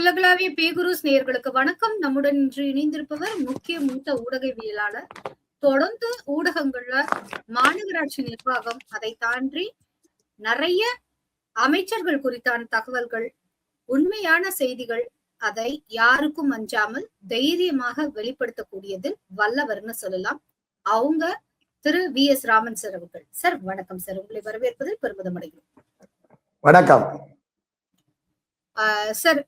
உலகளாவிய பேகுருஸ் நேயர்களுக்கு வணக்கம். நம்முடன் இன்று இணைந்திருப்பவர் முக்கிய மூத்த ஊடகவியலாளர். தொடர்ந்து ஊடகங்கள்ல மாநகராட்சி நிர்வாகம், அதை தாண்டி நிறைய அமைச்சர்கள் குறித்தான தகவல்கள், உண்மையான செய்திகள், அதை யாருக்கும் அஞ்சாமல் தைரியமாக வெளிப்படுத்தக்கூடியதில் வல்லவர்னு சொல்லலாம். அவங்க திரு வி.எஸ். ராமன் சார் அவர்கள். சார் வணக்கம் சார், உங்களை வரவேற்பதில் பெருமிதம் அடைகிறோம். வணக்கம் சார்.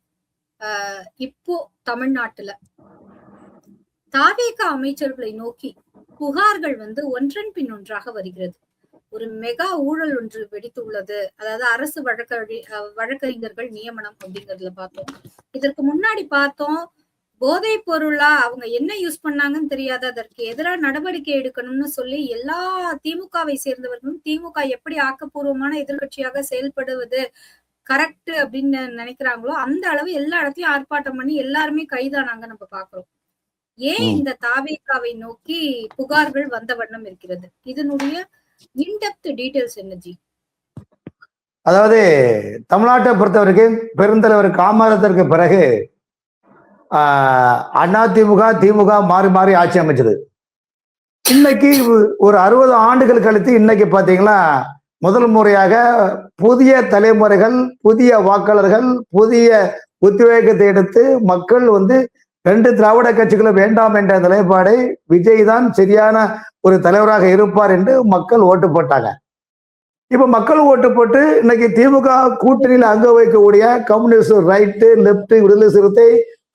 இப்போ தமிழ்நாட்டுல தாவேக அமைச்சர்களை நோக்கி புகார்கள் ஒன்றன் பின் ஒன்றாக வருகிறது. ஒரு மெகா ஊழல் ஒன்று வெடித்துள்ளது. அதாவது அரசு வழக்கறிஞர்கள் நியமனம் அப்படிங்கறதுல பார்த்தோம். இதற்கு முன்னாடி பார்த்தோம், போதைப் பொருளா அவங்க என்ன யூஸ் பண்ணாங்கன்னு தெரியாத, அதற்கு எதிராக நடவடிக்கை எடுக்கணும்னு சொல்லி எல்லா திமுகவை சேர்ந்தவர்களும் திமுக எப்படி ஆக்கப்பூர்வமான எதிர்கட்சியாக செயல்படுவது கரெக்ட் அப்படின்னு நினைக்கிறாங்களோ அந்த அளவு எல்லா இடத்தையும் ஆர்ப்பாட்டம் பண்ணி எல்லாருமே கைதானாங்க நம்ம பாக்குறோம். ஏன் இந்த தாவேகாவை நோக்கி புகார்கள் வந்த வண்ணம் இருக்கிறது? இதனுடைய இன்டெப்த் டீடைல்ஸ் என்ன ஜி? அதாவது தமிழ்நாட்டை பொறுத்தவரைக்கும் பெருந்தலைவர் காமராஜருக்கு பிறகு அதிமுக திமுக மாறி மாறி ஆட்சி அமைச்சது. இன்னைக்கு ஒரு 60 ஆண்டுகள் கழித்து இன்னைக்கு பாத்தீங்கன்னா முதல் முறையாக புதிய தலைமுறைகள், புதிய வாக்காளர்கள், புதிய உத்வேகத்தை எடுத்து மக்கள் 2 திராவிட கட்சிகளும் வேண்டாம் என்ற நிலைப்பாடை விஜய் தான் சரியான ஒரு தலைவராக இருப்பார் என்று மக்கள் ஓட்டு போட்டாங்க. இப்ப மக்கள் ஓட்டு போட்டு இன்னைக்கு திமுக கூட்டணியில் அங்க வைக்கக்கூடிய கம்யூனிஸ்ட், ரைட்டு, லெப்ட், விடுதலை சிறுத்தை,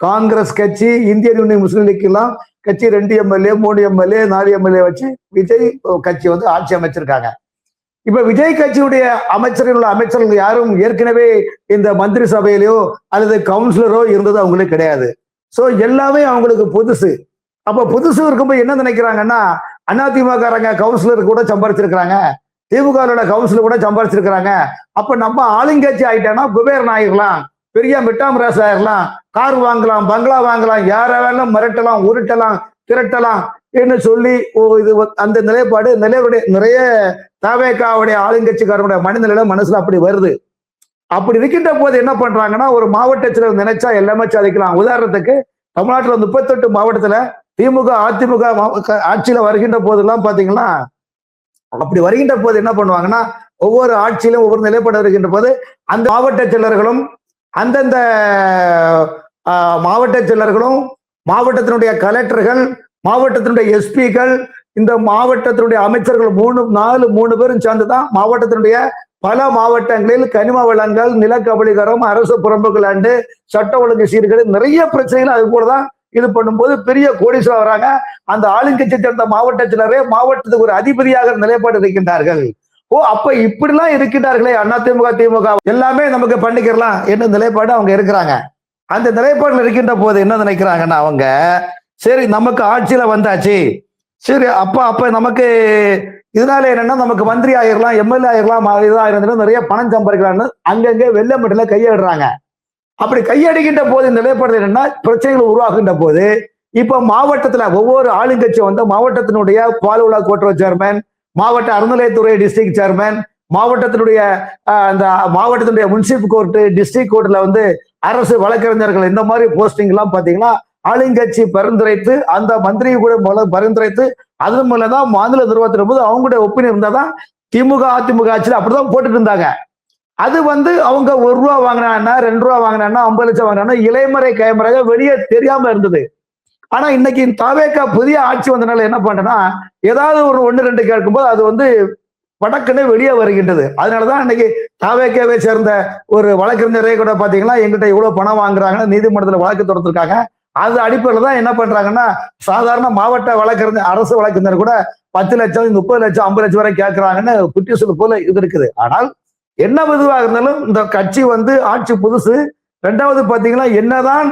காங்கிரஸ் கட்சி, இந்தியன் யூனியன் முஸ்லீம் லீக் எல்லாம் கட்சி 2 எம்எல்ஏ 3 எம்எல்ஏ 4 எம்எல்ஏ வச்சு விஜய் கட்சி ஆட்சி அமைச்சிருக்காங்க. இப்ப விஜய் கட்சியுடைய அமைச்சர்கள் யாரும் ஏற்கனவே இந்த மந்திரி சபையிலயோ அல்லது கவுன்சிலரோ இருந்தது அவங்களுக்கு கிடையாது. சோ எல்லாமே அவங்களுக்கு புதுசு. அப்ப புதுசு இருக்கும்போது என்ன நினைக்கிறாங்கன்னா, அதிமுக கவுன்சிலர் கூட சம்பாரிச்சிருக்கிறாங்க, திமுக கவுன்சிலர் கூட சம்பாரிச்சிருக்கிறாங்க. அப்ப நம்ம ஆளுங்கட்சி ஆயிட்டோம்னா குபேரன் ஆயிடலாம், பெரிய மிட்டாமராசு ஆயிடலாம், கார் வாங்கலாம், பங்களா வாங்கலாம், யார வேணாலும் மிரட்டலாம், உருட்டலாம், திரட்டலாம் என்று சொல்லி இது அந்த நிலைப்பாடு நிறைய தாவேகாவுடைய ஆளுங்கட்சிக்காரனுடைய மனநிலை மனசுல அப்படி வருது. அப்படி இருக்கின்ற போது என்ன பண்றாங்கன்னா, ஒரு மாவட்ட செயலர் நினைச்சா எல்லாமே சாதிக்கலாம். உதாரணத்துக்கு தமிழ்நாட்டுல 38 மாவட்டத்துல திமுக அதிமுக ஆட்சியில வருகின்ற போதெல்லாம் பாத்தீங்கன்னா, அப்படி வருகின்ற போது என்ன பண்ணுவாங்கன்னா, ஒவ்வொரு ஆட்சியிலும் ஒவ்வொரு நிலைப்பாடு இருக்கின்ற போது அந்த மாவட்ட செயலர்களும் அந்தந்த மாவட்ட செயலர்களும் மாவட்டத்தினுடைய கலெக்டர்கள், மாவட்டத்தினுடைய எஸ்பிகள், இந்த மாவட்டத்தினுடைய அமைச்சர்கள் 3 பேரும் சேர்ந்துதான் மாவட்டத்தினுடைய பல மாவட்டங்களில் கனிம வளங்கள், நிலக்கபலீகரம், அரசு புறம்போக்கு லேண்டு, சட்ட ஒழுங்கு சீர்கேடு, நிறைய பிரச்சனைகள் அது போலதான் இது பண்ணும்போது பெரிய கோடீஸ்வரர் வராங்க. அந்த ஆளுங்கட்சியை சேர்ந்த மாவட்ட செயலரே மாவட்டத்துக்கு ஒரு அதிபதியாக நிலைப்பாடு இருக்கின்றார்கள். அப்ப இப்படிலாம் இருக்கின்றார்களே அதிமுக திமுக எல்லாமே நமக்கு பண்ணிக்கிறலாம் என்ன நிலைப்பாடு அவங்க இருக்கிறாங்க. அந்த நிலைப்பாடுல இருக்கின்ற போது என்ன நினைக்கிறாங்கன்னா, அவங்க சரி நமக்கு ஆட்சியில வந்தாச்சு, சரி அப்ப நமக்கு இதனால என்னன்னா நமக்கு மந்திரி ஆயிரலாம், எம்எல்ஏ ஆயிரலாம், இதாயிரம், நிறைய பணம் சம்பாதிக்கலாம்னு அங்கங்க வெள்ளமட்டில கையெடுறாங்க. அப்படி கையடிக்கின்ற போது இந்த நிலைப்பாடு என்னன்னா பிரச்சனைகள் உருவாகின்ற போது இப்ப மாவட்டத்துல ஒவ்வொரு ஆளுங்கட்சி மாவட்டத்தினுடைய பால்வள கோட்டுறவு சேர்மன், மாவட்ட அறநிலையத்துறை டிஸ்ட்ரிக்ட் சேர்மன், மாவட்டத்தினுடைய அந்த மாவட்டத்தினுடைய முனிசிபல் கோர்ட்டு, டிஸ்ட்ரிக்ட் கோர்ட்ல அரசு வழக்கறிஞர்கள், இந்த மாதிரி போஸ்டிங் எல்லாம் பாத்தீங்கன்னா ஆளுங்கட்சி பரிந்துரைத்து அந்த மந்திரி கூட பரிந்துரைத்து அதன் மூலம்தான் மாநில நிர்வாகத்தின் போது அவங்களுடைய ஒப்பீனியன் இருந்தாதான் திமுக அதிமுக ஆட்சியில் அப்படிதான் போட்டுட்டு இருந்தாங்க. அது அவங்க 1 ரூபா வாங்கினா 2 ரூபா வாங்கினா 50 லட்சம் வாங்கினா இலைமறை கைமறையாக வெளியே தெரியாம இருந்தது. ஆனா இன்னைக்கு தாவேகா புதிய ஆட்சி வந்தனால என்ன பண்றேன்னா, ஏதாவது ஒரு 1 2 கேட்கும்போது அது படக்குன்னு வெளியே வருகின்றது. அதனாலதான் இன்னைக்கு தாவேகாவை சேர்ந்த ஒரு வழக்கறிஞரே கூட பாத்தீங்கன்னா எங்கிட்ட இவ்வளவு பணம் வாங்குறாங்கன்னு நீதிமன்றத்துல வழக்கு தொடுத்திருக்காங்க. அது அடிப்படையில தான் என்ன பண்றாங்கன்னா, சாதாரண மாவட்ட வழக்கறிஞர், அரசு வழக்கறிஞர் கூட 10 லட்சம் 30 லட்சம் 50 லட்சம் வரை கேட்கிறாங்கன்னு குட்டி போல இது இருக்குது. ஆனால் என்ன விதமாக இருந்தாலும் இந்த கட்சி ஆட்சி புதுசு. 2வது பாத்தீங்கன்னா, என்னதான்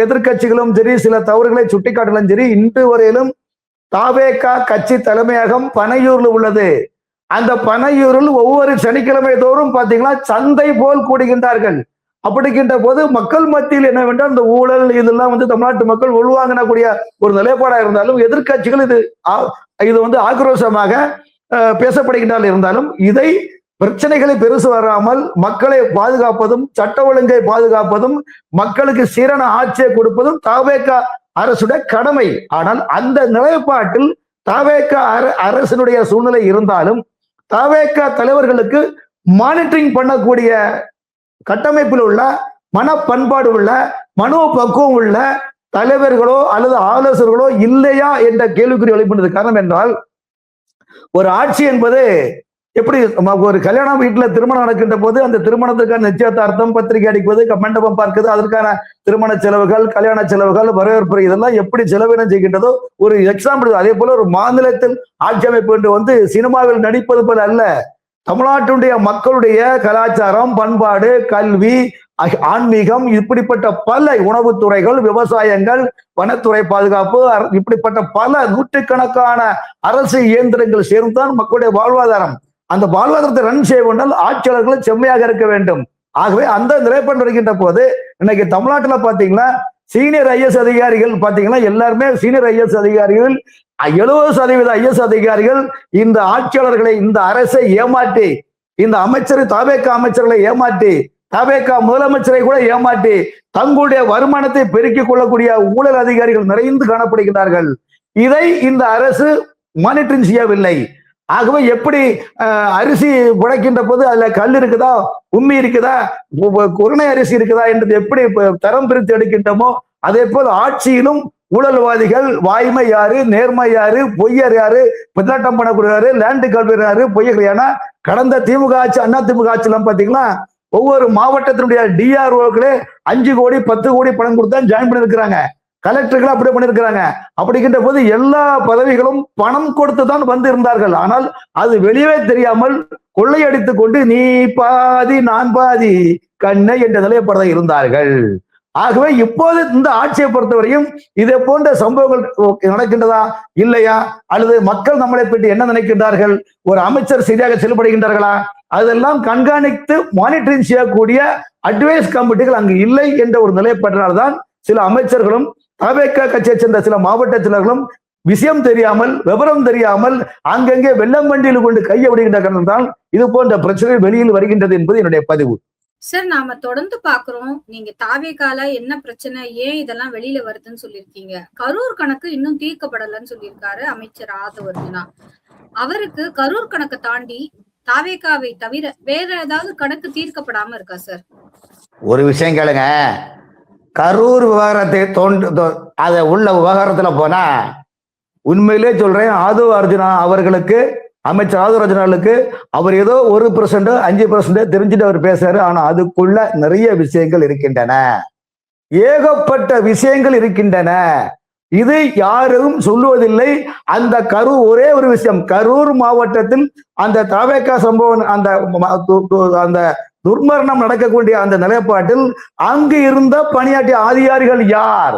எதிர்கட்சிகளும் சரி சில தவறுகளை சுட்டிக்காட்டலும் சரி, இன்று வரையிலும் தாவேகா கட்சி தலைமையகம் பனையூர்ல உள்ளது. அந்த பனையூரில் ஒவ்வொரு சனிக்கிழமை தோறும் பாத்தீங்கன்னா சந்தை போல் கூடுகின்றார்கள். அப்படிக்கின்ற போது மக்கள் மத்தியில் என்னவென்றால் இந்த ஊழல் இதெல்லாம் தமிழ்நாட்டு மக்கள் உள்வாங்கக்கூடிய ஒரு நிலைப்பாடா இருந்தாலும் எதிர்கட்சிகள் இது ஆக்ரோஷமாக பேசப்படுகின்றால் இருந்தாலும் இதை பிரச்சனைகளை பெருசு வராமல் மக்களை பாதுகாப்பதும் சட்ட ஒழுங்கை பாதுகாப்பதும் மக்களுக்கு சீரான ஆட்சியை கொடுப்பதும் தவேக அரசுடைய கடமை. ஆனால் அந்த நிலைப்பாட்டில் தவேக அரசினுடைய சூழ்நிலை இருந்தாலும் தவேக தலைவர்களுக்கு மானிட்டரிங் பண்ணக்கூடிய கட்டமைப்பில் உள்ள மனப்பண்பாடு உள்ள மனோபக்குவம் உள்ள தலைவர்களோ அல்லது ஆலோசகர்களோ இல்லையா என்ற கேள்விக்குறி எழுப்பினது. காரணம் என்றால் ஒரு ஆட்சி என்பது எப்படி ஒரு கல்யாண வீட்டுல திருமணம் நடக்கின்ற போது அந்த திருமணத்துக்கான நிச்சயதார்த்தம், பத்திரிகை அடிப்பது, மண்டபம் பார்க்குது, அதற்கான திருமண செலவுகள், கல்யாண செலவுகள், வரவேற்பு, இதெல்லாம் எப்படி செலவினம் செய்கின்றதோ ஒரு எக்ஸாம்பிள். அதே போல ஒரு மாநிலத்தில் ஆட்சி அமைப்பு என்று சினிமாவில் நடிப்பது போல அல்ல. தமிழ்நாட்டுடைய மக்களுடைய கலாச்சாரம், பண்பாடு, கல்வி, ஆன்மீகம், இப்படிப்பட்ட பல உணவுத்துறைகள், விவசாயங்கள், வனத்துறை பாதுகாப்பு, இப்படிப்பட்ட பல நூற்றுக்கணக்கான அரசு இயந்திரங்கள் சேர்ந்துதான் மக்களுடைய வாழ்வாதாரம். அந்த வாழ்வாதாரத்தை ரன் செய்ய வேண்டால் ஆட்சியாளர்கள் செம்மையாக இருக்க வேண்டும். ஆகவே அந்த நிலைப்பாடு வருகின்ற போது இன்னைக்கு தமிழ்நாட்டுல பாத்தீங்கன்னா சீனியர் ஐஎஸ் அதிகாரிகள் பாத்தீங்கன்னா எல்லாருமே சீனியர் ஐஎஸ் அதிகாரிகள் 70% ஐஎஸ் அதிகாரிகள் இந்த ஆட்சியாளர்களை, இந்த அரசை ஏமாற்றி, இந்த அமைச்சர் தவேக அமைச்சர்களை ஏமாற்றி, தவேக முதலமைச்சரை கூட ஏமாற்றி தங்களுடைய வருமானத்தை பெருக்கிக் கொள்ளக்கூடிய ஊழல் அதிகாரிகள் நிறைந்து காணப்படுகிறார்கள். இதை இந்த அரசு மானிட்டரிங் செய்யவில்லை. ஆகவே எப்படி அரிசி உடைக்கின்ற போது அதுல கல் இருக்குதா, உம்மி இருக்குதா, குருணை அரிசி இருக்குதா என்றது எப்படி தரம் பிரித்து எடுக்கின்றோமோ அதே போல் ஆட்சியிலும் ஊழல்வாதிகள், வாய்மை யாரு, நேர்மை யாரு, பொய்யர் யாரு, பித்தலாட்டம் பண்ணக்கூடியாரு, லேண்டு கல்வியர் யாரு, பொய்யர். ஏன்னா கடந்த திமுக ஆட்சி, அண்ணா திமுக ஆட்சியெல்லாம் பாத்தீங்கன்னா ஒவ்வொரு மாவட்டத்தினுடைய டிஆர்ஓக்களே 5 கோடி 10 கோடி பணம் கொடுத்தா ஜாயின் பண்ணிருக்கிறாங்க. கலெக்டர்கள் அப்படி பண்ணிருக்கிறாங்க. அப்படிங்கின்ற போது எல்லா பதவிகளும் பணம் கொடுத்துதான் வந்து இருந்தார்கள். ஆனால் அது வெளியே தெரியாமல் கொள்ளையடித்துக் கொண்டு நீ பாதி நான் பாதி கண்ணை என்ற நிலையப்பட இருந்தார்கள். ஆகவே இப்போது இந்த ஆட்சியை பொறுத்தவரையும் இதே போன்ற சம்பவங்கள் நடக்கின்றதா இல்லையா, அல்லது மக்கள் நம்மளை பற்றி என்ன நினைக்கின்றார்கள், ஒரு அமைச்சர் சரியாக செயல்படுகின்றார்களா, அதெல்லாம் கண்காணித்து மானிட்டரிங் செய்யக்கூடிய அட்வைஸ் கமிட்டிகள் அங்கு இல்லை என்ற ஒரு நிலைப்பாட்டினால்தான் சில அமைச்சர்களும் தவேக கட்சியை சேர்ந்த சில மாவட்ட செயலர்களும் விஷயம் தெரியாமல், விவரம் தெரியாமல் அங்கங்கே வெள்ளம் வண்டியில் கொண்டு கையை விடுகின்ற காரணத்தால் இது போன்ற பிரச்சனை வெளியில் வருகின்றது என்பது என்னுடைய பதிவு. சார், நாம தொடர்ந்து பாக்குறோம், நீங்க தாவேகால என்ன பிரச்சனை, ஏன் இதெல்லாம் வெளியில வருதுன்னு சொல்லியிருக்கீங்க. கரூர் கணக்கு இன்னும் தீர்க்கப்படலன்னு சொல்லியிருக்காரு அமைச்சர் ஆதவ் அர்ஜுனா. அவருக்கு கரூர் கணக்கை தாண்டி தாவேகாவை தவிர வேற ஏதாவது கணக்கு தீர்க்கப்படாம இருக்கா சார்? ஒரு விஷயம் கேளுங்க, கரூர் விவகாரத்தை அத உள்ள விவகாரத்துல போனா உண்மையிலே சொல்றேன், ஆதவ் அர்ஜுனா அவர்களுக்கு, அமைச்சர் ஆதவ் அர்ஜுனாவுக்கு அவர் ஏதோ 1% 5% தெரிஞ்சுட்டு அவர் பேசுறாரு. ஆனா அதுக்குள்ள நிறைய விஷயங்கள் இருக்கின்றன, ஏகப்பட்ட விஷயங்கள் இருக்கின்றன. இது யாரும் சொல்லுவதில்லை. அந்த ஒரே ஒரு விஷயம், கரூர் மாவட்டத்தில் அந்த தவேக சம்பவம், அந்த துர்மரணம் நடக்கக்கூடிய அந்த நிலைப்பாட்டில் அங்கு இருந்த பணியாற்றிய அதிகாரிகள் யார்,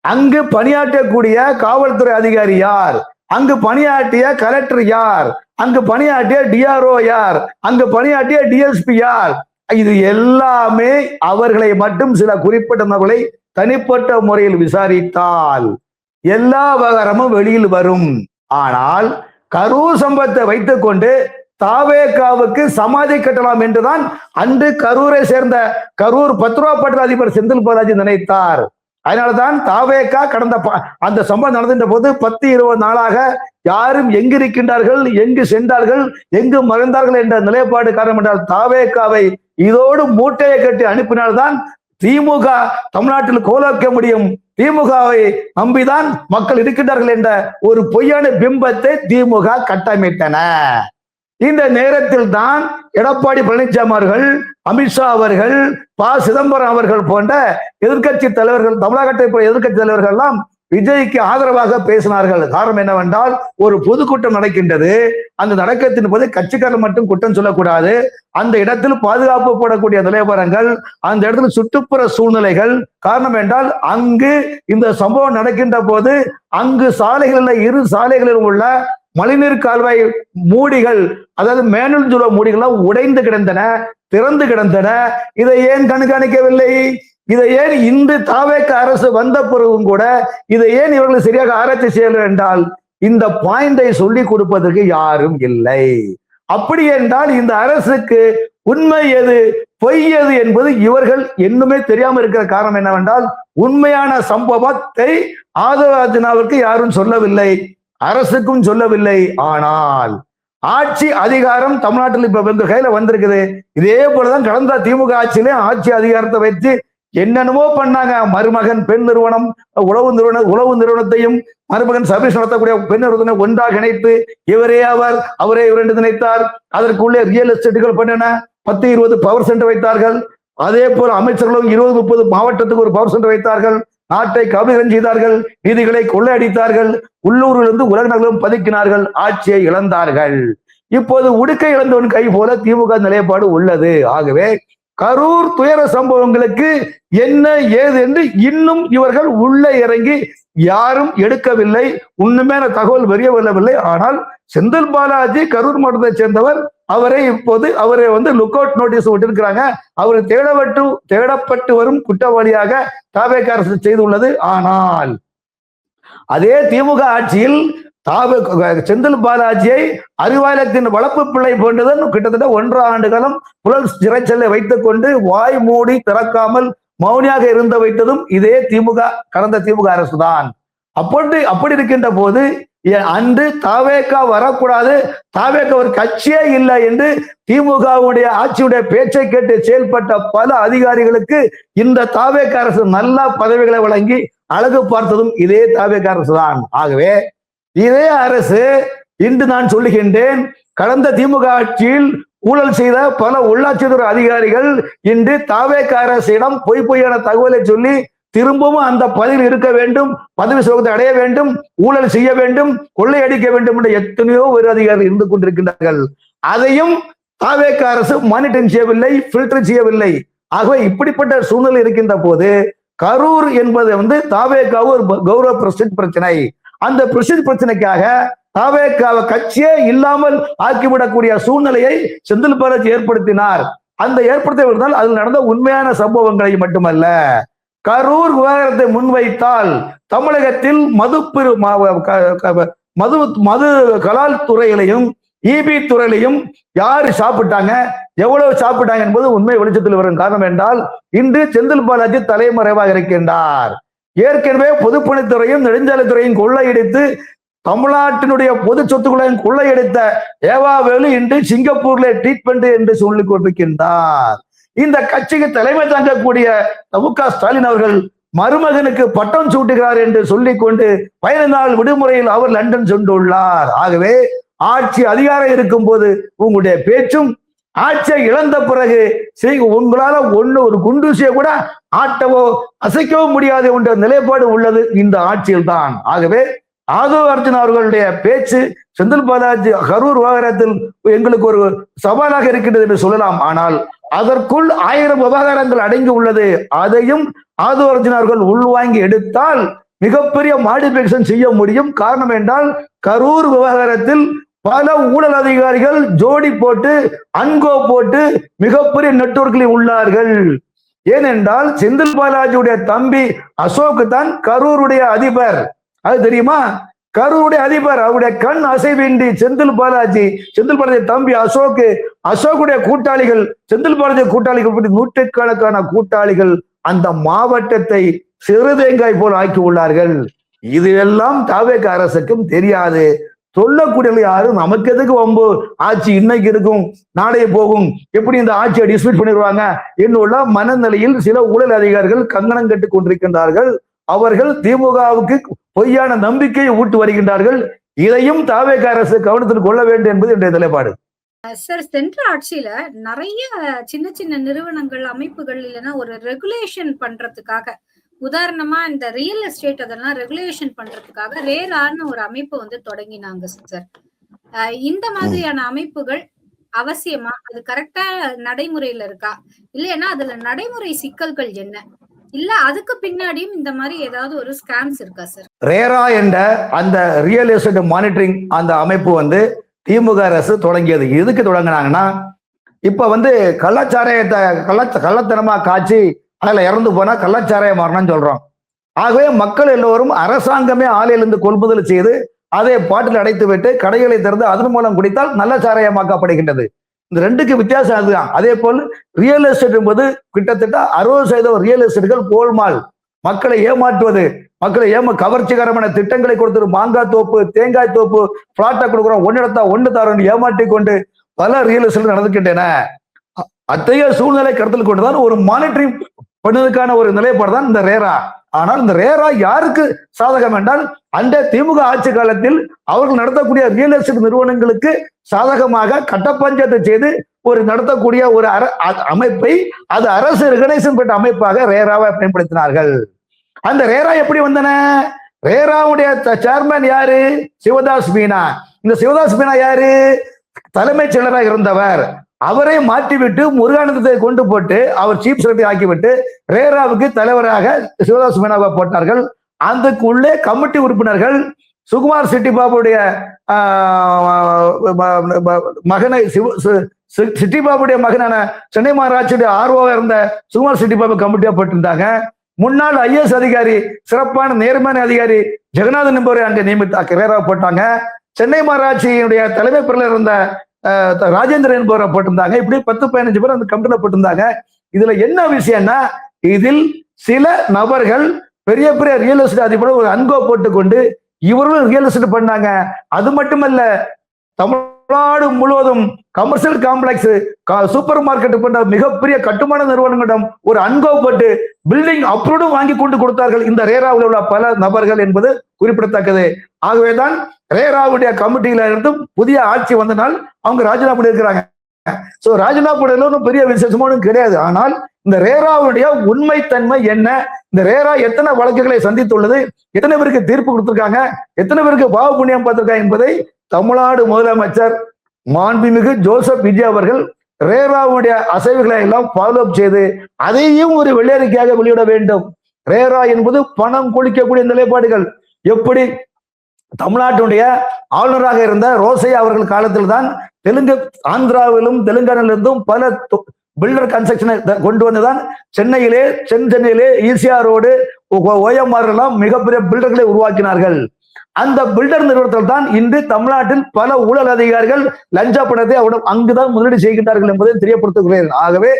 அங்கு பணியாற்றக்கூடிய காவல்துறை அதிகாரி யார், அங்கு பணியாற்றிய கலெக்டர் யார், அங்கு பணியாற்றிய டிஆர்ஓ யார், அங்கு பணியாற்றிய டிஎஸ்பி யார், இது எல்லாமே அவர்களை மட்டும் சில குறிப்பிட்ட நபர்களை தனிப்பட்ட முறையில் விசாரித்தால் எல்லா விவகாரமும் வெளியில் வரும். ஆனால் கரூர் சம்பவத்தை வைத்துக் கொண்டு தாவேகாவுக்கு சமாதி கட்டலாம் என்றுதான் அன்று கரூரை சேர்ந்த கரூர் 10 ரூபா பட்டர் அதிபர் செந்தில் பாலாஜி நினைத்தார். அதனால்தான் தாவேகா கடந்த அந்த சம்பவம் நடந்த போது 10-20 நாளாக யாரும் எங்கு இருக்கின்றார்கள், எங்கு சென்றார்கள், எங்கு மறைந்தார்கள் என்ற நிலைப்பாடு காரணம் என்றால் தாவேகாவை இதோடு மூட்டையை கட்டி அனுப்பினால்தான் திமுக தமிழ்நாட்டில் கோலோக்க முடியும், திமுகவை நம்பிதான் மக்கள் இருக்கின்றார்கள் என்ற ஒரு பொய்யான பிம்பத்தை திமுக கட்டமைத்தன. இந்த நேரத்தில் தான் எடப்பாடி பழனிசாமி அவர்கள், அமித்ஷா அவர்கள், சிதம்பரம் அவர்கள் போன்ற எதிர்கட்சி தலைவர்கள், தமிழகத்தை போன்ற எதிர்கட்சி தலைவர்கள் எல்லாம் விஜய்க்கு ஆதரவாக பேசினார்கள். காரணம் என்னவென்றால் ஒரு பொதுக்கூட்டம் நடக்கின்றது, அந்த நடக்கத்தின் போது கட்சிக்காரர் மட்டும் குற்றம் சொல்லக்கூடாது, அந்த இடத்தில் பாதுகாப்பு போடக்கூடிய நிலவரங்கள், அந்த இடத்துல சுற்றுப்புற சூழ்நிலைகள். காரணம் என்றால் அங்கு இந்த சம்பவம் நடக்கின்ற போது அங்கு சாலைகளில் 2 சாலைகளில் உள்ள மழைநீர் கால்வாய் மூடிகள், அதாவது மேனுள் ஜுல மூடிகள் உடைந்து கிடந்தன, திறந்து கிடந்தன. இதை ஏன் கண்காணிக்கவில்லை? இதை ஏன் இன்று தாவேக அரசு வந்த பிறகும் கூட இதை ஏன் இவர்கள் சரியாக ஆராய்ச்சி செய்யல என்றால் இந்த பாயிண்டை சொல்லி கொடுப்பதற்கு யாரும் இல்லை. அப்படி என்றால் இந்த அரசுக்கு உண்மை எது பொய் எது என்பது இவர்கள் இன்னுமே தெரியாம இருக்கிற காரணம் என்னவென்றால், உண்மையான சம்பவத்தை ஆதவ அர்ஜுனாவிற்கு யாரும் சொல்லவில்லை, அரசுக்கும் சொல்லவில்லை. ஆனால் ஆட்சி அதிகாரம் தமிழ்நாட்டில் இப்ப எங்க கையில வந்திருக்குது. இதே போலதான் கடந்த திமுக ஆட்சியிலே ஆட்சி அதிகாரத்தை வைத்து என்னென்னமோ பண்ணாங்க. மருமகன் பெண் நிறுவனம், உளவு நிறுவனத்தையும் மருமகன் சர்வீஸ் நடத்தக்கூடிய பெண் நிறுவனத்தை ஒன்றாக இணைத்து இவரே அவரே இவர் என்று நினைத்தார். அதற்குள்ளே ரியல் எஸ்டேட்டுகள் பண்ணின 10-20 பவர் சென்டர் வைத்தார்கள். அதே போல அமைச்சர்களும் 20-30 மாவட்டத்துக்கு ஒரு பவர் சென்டர் வைத்தார்கள். நாட்டை கபலீகரம் செய்தார்கள், நிதிகளை கொள்ளையடித்தார்கள், உள்ளூரிலிருந்து உலக நகரம் பதுக்கினார்கள், ஆட்சியை இழந்தார்கள். இப்போது உடுக்கை இழந்தவன் கை போல திமுக நிலைப்பாடு உள்ளது. ஆகவே கரூர் துயர சம்பவங்களுக்கு என்ன ஏது என்று இன்னும் இவர்கள் உள்ளே இறங்கி யாரும் எடுக்கவில்லை. உண்மையான தகவல் வெளியே வரவில்லை. ஆனால் செந்தில் பாலாஜி கரூர் மாவட்டத்தை சேர்ந்தவர். அவரை லுக் அவுட் நோட்டீஸ் விட்டிருக்கிறாங்க. அவர் தேடப்பட்டு வரும் குற்றவாளியாக தவேக அரசு செய்துள்ளது. ஆனால் அதே திமுக ஆட்சியில் செந்தில் பாலாஜியை அறிவாலயத்தின் வளர்ப்பு பிள்ளை போன்றதன் கிட்டத்தட்ட 1.5 ஆண்டு காலம் புலல் சிறைச்சலை வைத்துக் கொண்டு வாய் மூடி திறக்காமல் மௌனியாக இருந்து வைத்ததும் இதே கடந்த திமுக அரசு தான். அப்படி இருக்கின்ற போது அன்று தாவேகா வரக்கூடாது, தாவேகா ஒரு கட்சியே இல்லை என்று திமுகவுடைய ஆட்சியுடைய பேச்சை கேட்டு செயல்பட்ட பல அதிகாரிகளுக்கு இந்த தாவேகா அரசு நல்ல பதவிகளை வழங்கி அழகு பார்த்ததும் இதே தாவேகா அரசு தான். ஆகவே இதே அரசு இன்று நான் சொல்லுகின்றேன், கடந்த திமுக ஆட்சியில் ஊழல் செய்த பல உள்ளாட்சித்துறை அதிகாரிகள் இன்று தாவேகா அரசிடம் பொய்யான தகவலை சொல்லி திரும்பவும் அந்த பதவியில் இருக்க வேண்டும், பதவி சுகத்தை அடைய வேண்டும், ஊழல் செய்ய வேண்டும், கொள்ளையடிக்க வேண்டும் என்ற எத்தனையோ ஒரு அதிகாரிகள் இருந்து கொண்டிருக்கின்றார்கள். அதையும் தாவேகா அரசு மானிட்டரிங் செய்யவில்லை, பில்டர் செய்யவில்லை. ஆகவே இப்படிப்பட்ட சூழ்நிலை இருக்கின்ற போது கரூர் என்பது தாவேகா ஒரு கௌரவ பிரச்சனை. அந்த பிரச்சனைக்காக தாவேகாவை கட்சியே இல்லாமல் ஆக்கிவிடக்கூடிய சூழ்நிலையை செந்தில் பாலாஜி ஏற்படுத்தினார். அந்த ஏற்படுத்தினால் அதில் நடந்த உண்மையான சம்பவங்களை மட்டுமல்ல, கரூர் விவகாரத்தை முன்வைத்தால் தமிழகத்தில் மது கலால் துறையிலையும் இபி துறையிலையும் யாரு சாப்பிட்டாங்க, எவ்வளவு சாப்பிட்டாங்க என்பது உண்மை வெளிச்சத்தில் வரும். காரணம் என்றால் இன்று செந்தில் பாலாஜி தலைமறைவாக இருக்கின்றார். ஏற்கனவே பொதுப்பணித்துறையும் நெடுஞ்சாலைத்துறையும் கொள்ளையடித்து தமிழ்நாட்டினுடைய பொது சொத்துக்களையும் கொள்ளையடித்த ஏவாவேலு இன்று சிங்கப்பூர்ல ட்ரீட்மெண்ட் என்று சொல்லிக் கொண்டிருக்கின்றார். இந்த கட்சிக்கு தலைமை தாங்கக்கூடிய மு.க. ஸ்டாலின் அவர்கள் மருமகனுக்கு பட்டம் சூட்டுகிறார் என்று சொல்லிக் கொண்டு 15 நாள் விடுமுறையில் அவர் லண்டன் சென்றுள்ளார். ஆகவே ஆட்சி அதிகாரம் இருக்கும் போது உங்களுடைய பேச்சும், ஆட்சியை இழந்த பிறகு உங்களால ஒரு குண்டூசியை கூட ஆட்டவோ அசைக்கவோ முடியாது என்ற நிலைப்பாடு உள்ளது இந்த ஆட்சியில் தான். ஆகவே ஆதவ அர்ஜுனா அவர்களுடைய பேச்சு செந்தில் பாலாஜி கரூர் விவகாரத்தில் எங்களுக்கு ஒரு சவாலாக இருக்கின்றது என்று சொல்லலாம். ஆனால் அதற்குள் 1000 விவகாரங்கள் அடங்கி உள்ளது. அதையும் ஆதவ அர்ஜுனா அவர்கள் உள்வாங்கி எடுத்தால் மிகப்பெரிய மாடிஃபிகேஷன் செய்ய முடியும். காரணம் என்றால் கரூர் விவகாரத்தில் பல ஊழல் அதிகாரிகள் ஜோடி போட்டு அன்கோ போட்டு மிகப்பெரிய நெட்வொர்க்கில் உள்ளார்கள். ஏனென்றால் செந்தில் பாலாஜியுடைய தம்பி அசோக் தான் கரூருடைய அதிபர். அது தெரியுமா? கரூருடைய அதிபர். அவருடைய கண் அசைவின்றி செந்தில் பாலாஜி தம்பி அசோக்குடைய கூட்டாளிகள், செந்தில் பாலாஜி கூட்டாளிகள், நூற்றுக்கணக்கான கூட்டாளிகள் அந்த மாவட்டத்தை சிறுதேங்காய் போல் ஆக்கி உள்ளார்கள். இது எல்லாம் தாவேக அரசுக்கும் தெரியாது. சொல்லக்கூடிய யாரும் நமக்கு எதுக்கு வம்பு, ஆட்சி இன்னைக்கு இருக்கும் நாளைய போகும், எப்படி இந்த ஆட்சியை டிஸ்மிஸ் பண்ணிடுவாங்க என்னுள்ள மனநிலையில் சில ஊழல் அதிகாரிகள் கங்கணம் கட்டுக் கொண்டிருக்கின்றார்கள். அவர்கள் திமுகவுக்கு பொய்யான நம்பிக்கையை ஊட்டு வருகின்றார்கள். இதையும் தாவேக அரசு கவனத்தில் கொள்ள வேண்டும் என்பது என்னுடைய நிலைப்பாடு. சார், சென்ற ஆட்சியில நிறைய சின்ன சின்ன நிறுவனங்கள், அமைப்புகள் இல்லைன்னா ஒரு ரெகுலேஷன் பண்றதுக்காக, உதாரணமா இந்த ரியல் எஸ்டேட் அதெல்லாம் ரெகுலேஷன் பண்றதுக்காக ரேரான ஒரு அமைப்பு தொடங்கினாங்க சார். இந்த மாதிரியான அமைப்புகள் அவசியமா? அது கரெக்டா நடைமுறையில இருக்கா? இல்லைன்னா அதுல நடைமுறை சிக்கல்கள் என்ன? இல்ல அதுக்கு பின்னாடியும் இந்த மாதிரி ஏதாவது ஒரு ஸ்கேம்ஸ் இருக்கா சார்? ரேரா என்ற அந்த ரியல் எஸ்டேட் மானிட்டரிங் அந்த அமைப்பு திமுக அரசு தொடங்கியது. எதுக்கு தொடங்கினாங்கன்னா, இப்ப கள்ளத்தனமா காய்ச்சி அதுல இறந்து போனா கள்ளச்சாராயம் மாறணும்னு சொல்றோம். ஆகவே மக்கள் எல்லோரும் அரசாங்கமே ஆலையிலிருந்து கொள்முதல் செய்து அதை பாட்டில் அடைத்து விட்டு கடைகளை திறந்து அதன் மூலம் குடித்தால் நல்ல சாராயமாக்கப்படுகின்றது. இந்த ரெண்டுக்கு வித்தியாசம் அதுதான். அதே போல் ரியல் எஸ்டேட் என்பது கிட்டத்தட்ட 60% ரியல் எஸ்டேட்டுகள் கோல்மால், மக்களை ஏமாற்றுவது, மக்களை கவர்ச்சிகரமான திட்டங்களை கொடுத்து மாங்காய் தோப்பு, தேங்காய் தோப்பு, பிளாட்டை கொடுக்குறோம், ஒன்னு எடுத்தா ஒன்னு தரோன்னு ஏமாற்றி கொண்டு பல ரியல் எஸ்டேட் நடந்துகின்றன. அத்தகைய சூழ்நிலை கருத்தில் கொண்டுதான் ஒரு மானிட்டரிங் பண்ணதுக்கான ஒரு நிலைப்பாடு தான் இந்த ரேரா. ஆனால் இந்த ரேரா யாருக்கு சாதகம் என்றால், அந்த திமுக ஆட்சி காலத்தில் அவர்கள் நடத்தக்கூடிய ரியல் எஸ்டேட் நிறுவனங்களுக்கு சாதகமாக கட்ட பஞ்சாயத்து செய்து ஒரு நடத்தக்கூடிய ஒரு அமைப்பை, அது அரசு ரெகனைசேஷன் பெற்ற அமைப்பாக ரேராவை பயன்படுத்தினார்கள். அந்த ரேரா எப்படி வந்தன? ரேராவுடைய சேர்மன் யாரு? சிவதாஸ் மீனா. இந்த சிவதாஸ் மீனா யாரு? தலைமைச் செயலராக இருந்தவர். அவரை மாற்றிவிட்டு முருகானந்தத்தை கொண்டு போட்டு அவர் சீஃப் செக்ரட்டரி ஆக்கிவிட்டு ரேராவுக்கு தலைவராக சிவதாஸ் மீனாவை போட்டார்கள். அதுக்குள்ளே கமிட்டி உறுப்பினர்கள் சுகுமார் சிட்டி பாபுடைய மகனை, சிட்டி பாபுடைய மகனான சென்னை மாநகராட்சியுடைய ஆர்வம் இருந்த சுகுமார் சிட்டி பாபு கமிட்டியா போட்டிருந்தாங்க. முன்னாள் ஐஏஎஸ் அதிகாரி, சிறப்பான நேர்மையான அதிகாரி ஜெகநாதன் என்பவரை அங்கே நியமித்து ரேராவை போட்டாங்க. சென்னை மாநகராட்சியினுடைய தலைமை பொருளாளர் இருந்த ராஜேந்திரன் என்பவரை போட்டிருந்தாங்க. இப்படி 10-15 பேர் அந்த கமிட்டில போட்டிருந்தாங்க. இதுல என்ன விஷயம்னா, இதில் சில நபர்கள் பெரிய பெரிய ரியல் எஸ்டேட் அதிபரோட ஒரு அன்கோ போட்டுக்கொண்டு இவர்களும் ரியல் எஸ்டேட் பண்ணாங்க. அது மட்டுமல்ல, தமிழ்நாடு முழுவதும் கமர்ஷியல் காம்ப்ளெக்ஸ், சூப்பர் மார்க்கெட் போன்ற மிகப்பெரிய கட்டுமான நிறுவனங்களிடம் ஒரு அன்கோ போட்டு பில்டிங் அப்ரூவ்டும் வாங்கி கொண்டு கொடுத்தார்கள் இந்த ரேராவில் உள்ள பல நபர்கள் என்பது குறிப்பிடத்தக்கது. ஆகவேதான் ரேராவுடைய கமிட்டியில இருந்து புதிய ஆட்சி வந்தனால் அவங்க ராஜினாமா பண்ணியிருக்கிறாங்க. சோ ராஜினாமா பண்ணல பெரிய விசேஷமும் கிடையாது. ஆனால் இந்த ரேராவுடைய உண்மைத்தன்மை என்ன, இந்த ரேரா எத்தனை வழக்குகளை சந்தித்துள்ளது, எத்தனை பேருக்கு தீர்ப்பு கொடுத்திருக்காங்க, எத்தனை பேருக்கு பாவ புண்ணியம் பார்த்திருக்காங்க என்பதை தமிழ்நாடு முதலமைச்சர் மாண்புமிகு ஜோசப் விஜய் அவர்கள் ரேராவுடைய அசைவுகளை எல்லாம் ஃபாலோ அப் செய்து அதையும் ஒரு வெள்ளையறிக்கையாக வெளியிட வேண்டும். ரேரா என்பது பணம் கொளிக்கக்கூடிய நிலைப்பாடுகள். எப்படி தமிழ்நாட்டினுடைய ஆளுநராக இருந்த ரோசையா அவர்கள் காலத்தில் தான் ஆந்திராவிலும் தெலுங்கானாவிலிருந்தும் பல பில்டர் கன்ஸ்ட்ரக்ஷனை கொண்டு வந்துதான் சென்னையிலே ஈசிஆர் ரோடு, OMR எல்லாம் மிகப்பெரிய பில்டர்களை உருவாக்கினார்கள். அந்த பில்டர் நிறுவனத்தில் தான் இன்று தமிழ்நாட்டில் பல ஊழல் அதிகாரிகள் லஞ்ச பணத்தை அங்குதான் முதலீடு செய்கின்றார்கள் என்பதை தெரியப்படுத்துகிறேன். ஆகவே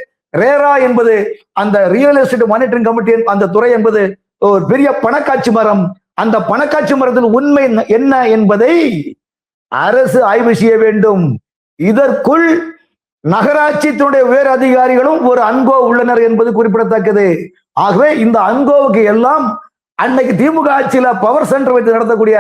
ரேரா என்பது அந்த ரியல் எஸ்டேட் மானிட்டரிங் கமிட்டி அந்த துறை என்பது ஒரு பெரிய பணக்காட்சி மரம். அந்த பணக்காட்சி மரத்தில் உண்மை என்ன என்பதை அரசு ஆய்வு செய்ய வேண்டும். இதற்குள் நகராட்சியினுடைய உயர் அதிகாரிகளும் ஒரு அன்கோ உள்ளனர் என்பது குறிப்பிடத்தக்கது. ஆகவே இந்த அன்கோவுக்கு எல்லாம் அன்னைக்கு திமுக ஆட்சியில பவர் சென்டர் வைத்து நடத்தக்கூடிய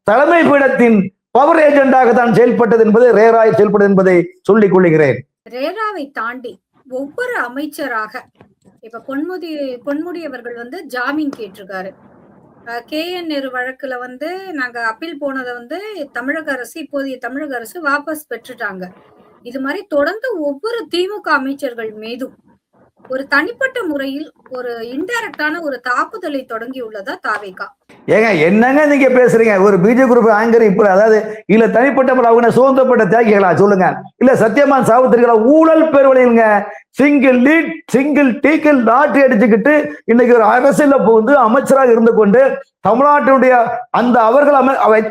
தலைமை பீடத்தின் பவர் ஏஜெண்டாக தான் செயல்பட்டது என்பது ரேரா செயல்பட்டது என்பதை சொல்லிக் கொள்கிறேன். ரேராவை தாண்டி ஒவ்வொரு அமைச்சராக இப்ப பொன்முடி அவர்கள் ஜாமீன் கேட்டிருக்காரு. KN நேரு வழக்குல நாங்க அப்பீல் போனதை தமிழக அரசு, இப்போதைய தமிழக அரசு வாபஸ் பெற்றுட்டாங்க. இது மாதிரி தொடர்ந்து ஒவ்வொரு திமுக அமைச்சர்கள் மீதும் ஒரு தனிப்பட்ட முறையில் ஒரு இன்டைரக்டான ஒரு தாக்குதலை தொடங்கி உள்ளதா தாவேகா? ஏங்க என்னங்க நீங்க பேசுறீங்க? ஒரு பிஜேபி குரூப் ஆங்கர் இப்ப அதாவது இல்ல தனிப்பட்ட அவங்க சுதந்திரப்பட்ட தியாகிகளா சொல்லுங்க, இல்ல சத்தியமான் சாவுத்திரிகளா ஊழல் பேர்வழிங்க சிங்கிள் டீக்கில் நாட்டி அடிச்சுக்கிட்டு இன்னைக்கு ஒரு அரசியல புகுந்து அமைச்சராக இருந்து கொண்டு தமிழ்நாட்டினுடைய அந்த அவர்கள்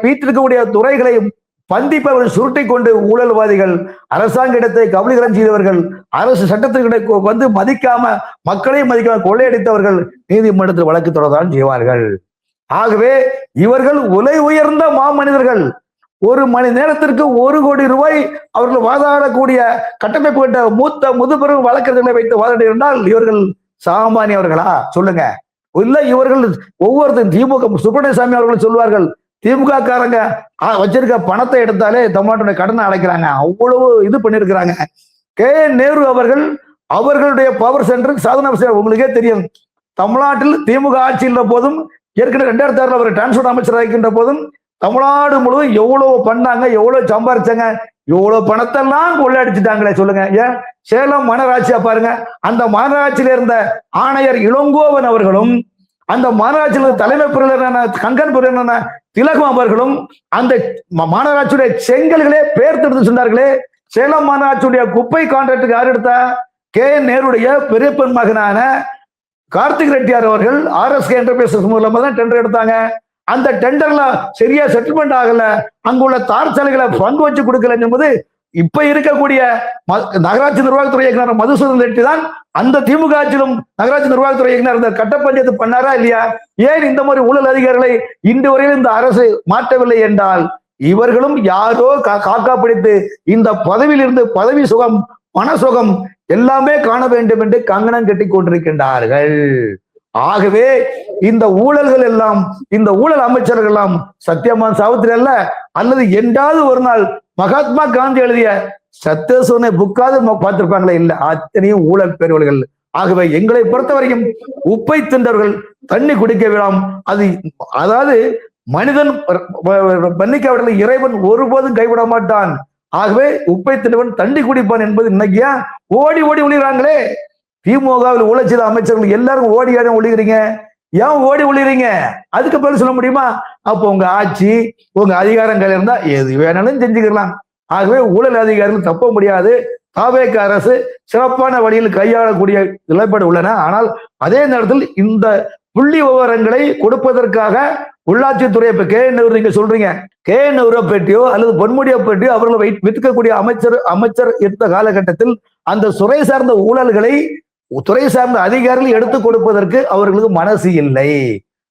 வீட்டிற்கக்கூடிய துறைகளை பந்திப்பவர்கள் சுருட்டி கொண்டு ஊழல்வாதிகள், அரசாங்க இடத்தை கபலீகரம் செய்தவர்கள், அரசு சட்டத்திற்கு மதிக்காம மக்களையும் மதிக்காம கொள்ளையடித்தவர்கள் நீதிமன்றத்தில் வழக்கு தொடர்தான் செய்வார்கள். ஆகவே இவர்கள் உலை உயர்ந்த மாமனிதர்கள். ஒரு மணி நேரத்திற்கு 1 கோடி ரூபாய் அவர்கள் வாதாடக்கூடிய கட்டமைப்பு கொண்ட மூத்த முதுபெரும் வழக்கறிஞர்களை வைத்து வாதாடினால் இவர்கள் சாமானியவர்களா சொல்லுங்க? இல்ல இவர்கள் ஒவ்வொருத்தரும் திமுக சுப்பிரமணியசாமி அவர்கள் சொல்வார்கள், திமுக காரங்க வச்சிருக்க பணத்தை எடுத்தாலே தமிழ்நாட்டுடைய கடனை அடைக்கிறாங்க, அவ்வளவு இது பண்ணிருக்கிறாங்க. KN நேரு அவர்களுடைய பவர் சென்டருக்கு சாதனை உங்களுக்கே தெரியும். தமிழ்நாட்டில் திமுக ஆட்சி இல்ல போதும், ஏற்கனவே 2006 அவர் டிரான்ஸ்போர்ட் அமைச்சராக இருக்கின்ற போதும் தமிழ்நாடு முழுவதும் எவ்வளவு பண்ணாங்க, எவ்வளவு சம்பாரிச்சாங்க, எவ்வளவு பணத்தை எல்லாம் கொள்ளையடிச்சுட்டாங்களே சொல்லுங்க. ஏன் சேலம் மாநகராட்சியா பாருங்க, அந்த மாநகராட்சியில இருந்த ஆணையர் இளங்கோவன் அவர்களும் அந்த மாநகராட்சியில் தலைமை பொருளான கங்கன் பொருளான திலகம் அவர்களும் அந்த மாநகராட்சியுடைய செங்கல்களே பேர்த்தெடுத்து சொன்னார்களே. சேலம் மாநகராட்சியுடைய குப்பை கான்ட்ராக்டுக்கு யார் எடுத்தா? KN நேருடைய பெரியப்பன் மகனான கார்த்திக் ரெட்டியார் அவர்கள் RSK என்டர்பிரைசஸ் மூலமா தான் டெண்டர் எடுத்தாங்க. அந்த டெண்டர்ல சரியா செட்டில்மெண்ட் ஆகல, அங்குள்ள தார் சாலைகளை பங்கு வச்சு கொடுக்கல என்பது இப்ப இருக்கக்கூடிய நகராட்சி நிர்வாகத்துறை இயக்குனர் மதுசூதன் ரெட்டி தான் அந்த திமுக ஆட்சியிலும் நகராட்சி நிர்வாகத்துறை இயக்குனர் இந்த கட்ட பஞ்சாயத்து பண்ணாரா இல்லையா? ஏன் இந்த மாதிரி ஊழல் அதிகாரிகளை இன்று வரையில் இந்த அரசு மாற்றவில்லை என்றால், இவர்களும் யாரோ காக்கா பிடித்து இந்த பதவியில் இருந்து பதவி சுகம், மன சுகம் எல்லாமே காண வேண்டும் என்று கங்கணம் கட்டி கொண்டிருக்கின்றார்கள். ஆகவே இந்த ஊழல்கள் எல்லாம், இந்த ஊழல் அமைச்சர்கள் எல்லாம் சத்யவான் சாவித்திரி அல்ல, அல்லது என்றாவது ஒரு நாள் மகாத்மா காந்தி எழுதிய சத்தியசோதனை புக்காவது பார்த்திருப்பாங்களே? இல்ல, அத்தனையும் ஊழல் பெறுவர்கள். ஆகவே எங்களை பொறுத்த வரைக்கும் உப்பை தின்றவர்கள் தண்ணி குடிக்க விடாம். அது அதாவது மனிதன் மன்னிக்கவிடலை, இறைவன் ஒருபோதும் கைவிட மாட்டான். ஆகவே உப்பை தின்றவன் தண்ணி குடிப்பான் என்பது இன்னைக்கு ஏன் ஓடி ஓடி ஒளிகிறாங்களே? திமுகவில் ஊழல் செய்த அமைச்சர்கள் எல்லாரும் ஓடி ஆடி ஒளிகிறீங்க. ஏன் ஓடி ஒளிகிறீங்க? அதுக்கு பதில் சொல்ல முடியுமா? அப்போ உங்க ஆட்சி, உங்க அதிகாரங்கள் இருந்தா எது வேணாலும் செஞ்சுக்கலாம். ஆகவே ஊழல் அதிகாரிகள் தப்ப முடியாது. தாவேக அரசு சிறப்பான வழியில் கையாளக்கூடிய நிலைப்பாடு உள்ளன. ஆனால் அதே நேரத்தில் இந்த புள்ளி விவரங்களை கொடுப்பதற்காக உள்ளாட்சித்துறை, இப்ப KN நீங்க சொல்றீங்க, KN பேட்டியோ அல்லது பொன்முடியை பேட்டியோ அவர்களை விற்கக்கூடிய அமைச்சர் இருந்த காலகட்டத்தில் அந்த துறை சார்ந்த ஊழல்களை துறை சார்ந்த அதிகாரிகள் எடுத்துக் கொடுப்பதற்கு அவர்களுக்கு மனசு இல்லை.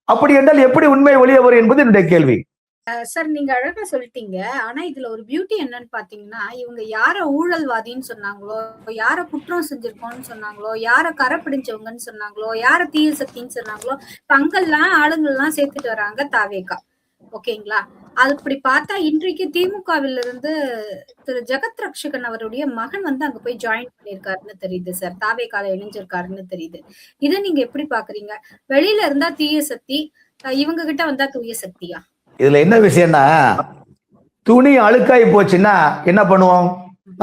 அப்படி என்றால் எப்படி உண்மை வெளியே வரும் என்பது என்னுடைய கேள்வி. சார், நீங்க அழகா சொல்லிட்டீங்க. ஆனா இதுல ஒரு பியூட்டி என்னன்னு பாத்தீங்கன்னா, இவங்க யார ஊழல்வாதின்னு சொன்னாங்களோ, யார குற்றம் செஞ்சிருக்கோம்னு சொன்னாங்களோ, யார கரை பிடிச்சவங்கன்னு சொன்னாங்களோ, யார தீய சக்தின்னு சொன்னாங்களோ, அங்கெல்லாம் ஆளுங்கள்லாம் சேர்த்துட்டு வராங்க தாவேகா. ஓகேங்களா? அப்படி பார்த்தா இன்றைக்கு திமுகவில் இருந்து திரு ஜெகத் ரட்சகன் அவருடைய மகன் வந்து அங்க போய் ஜாயின் பண்ணிருக்காருன்னு தெரியுது சார். தாவேகால இணைஞ்சிருக்காருன்னு தெரியுது. இதை நீங்க எப்படி பாக்குறீங்க? வெளியில இருந்தா தீய சக்தி, இவங்க கிட்ட வந்தா தூய சக்தியா? இதுல என்ன விஷயம்னா, துணி அழுக்காய் போச்சுன்னா என்ன பண்ணுவோம்?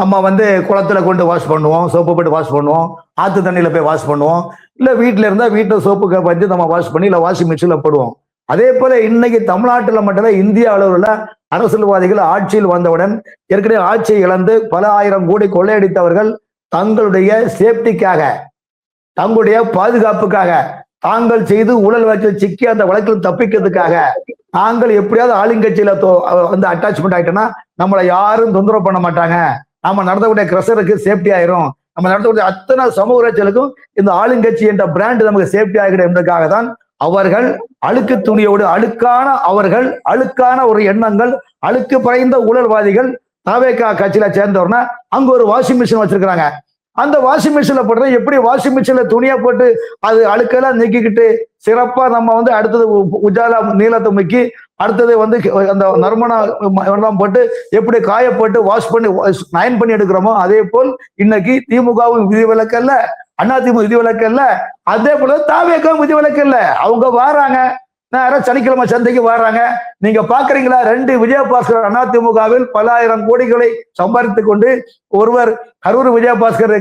நம்ம வந்து குளத்துல கொண்டு வாஷ் பண்ணுவோம், சோப்பு போட்டு வாஷ் பண்ணுவோம், ஆத்து தண்ணியில போய் வாஷ் பண்ணுவோம், இல்ல வீட்டுல இருந்தா வீட்டுல சோப்பு வச்சு நம்ம வாஷ் பண்ணி இல்ல வாஷிங் மிஷின்ல போடுவோம். அதே போல இன்னைக்கு தமிழ்நாட்டில் மட்டும் இந்திய அளவில் அரசியல்வாதிகள் ஆட்சியில் வந்தவுடன் ஏற்கனவே ஆட்சியை இழந்து பல ஆயிரம் கோடி கொள்ளையடித்தவர்கள் தங்களுடைய சேஃப்டிக்காக, தங்களுடைய பாதுகாப்புக்காக, தாங்கள் செய்து ஊழல் வழக்கில் சிக்கி அந்த வழக்கில் தப்பிக்கிறதுக்காக நாங்கள் எப்படியாவது ஆளுங்கட்சியில வந்து அட்டாச்மெண்ட் ஆயிட்டோம்னா நம்மளை யாரும் தொந்தரவு பண்ண மாட்டாங்க, நம்ம நடத்தக்கூடிய கிரஷருக்கு சேஃப்டி ஆயிரும், நம்ம நடத்தக்கூடிய அத்தனை சமூக அரசியலுக்கும் இந்த ஆளுங்கட்சி என்ற பிராண்ட் நமக்கு சேஃப்டி ஆகிடும் என்பதற்காக தான் அவர்கள் அழுக்கு துணியோடு அழுக்கான ஒரு எண்ணங்கள், அழுக்கு பறைந்த ஊழல்வாதிகள் தாவேகா கட்சியில சேர்ந்தவர்னா அங்க ஒரு வாஷிங் மிஷின் வச்சிருக்காங்க. அந்த வாஷிங் மிஷின்ல போடுறது எப்படி? வாஷிங் மிஷின்ல துணியை போட்டு அது அழுக்கெல்லாம் நீக்கிக்கிட்டு சிறப்பா நம்ம வந்து அடுத்தது உஜாலா நீளத்தை முக்கி அடுத்தது வந்து அந்த நறுமண எல்லாம் போட்டு எப்படி காய போட்டு வாஷ் பண்ணி அயன் பண்ணி எடுக்கிறோமோ அதே போல் இன்னைக்கு திமுகவும் விதிவிலக்கு இல்ல, அதிமுக விதிவிலக்கு இல்ல, அதே போல தாவேகவும் விதிவிலக்கு இல்ல. அவங்க வாராங்க, நேரம் சனிக்கிழமை சந்தைக்கு வர்றாங்க. நீங்க பாக்குறீங்களா? 2 விஜயபாஸ்கர் அதிமுகவில் பல ஆயிரம் கோடிகளை சம்பாதித்துக் கொண்டு, ஒருவர் கரூர் விஜயபாஸ்கர்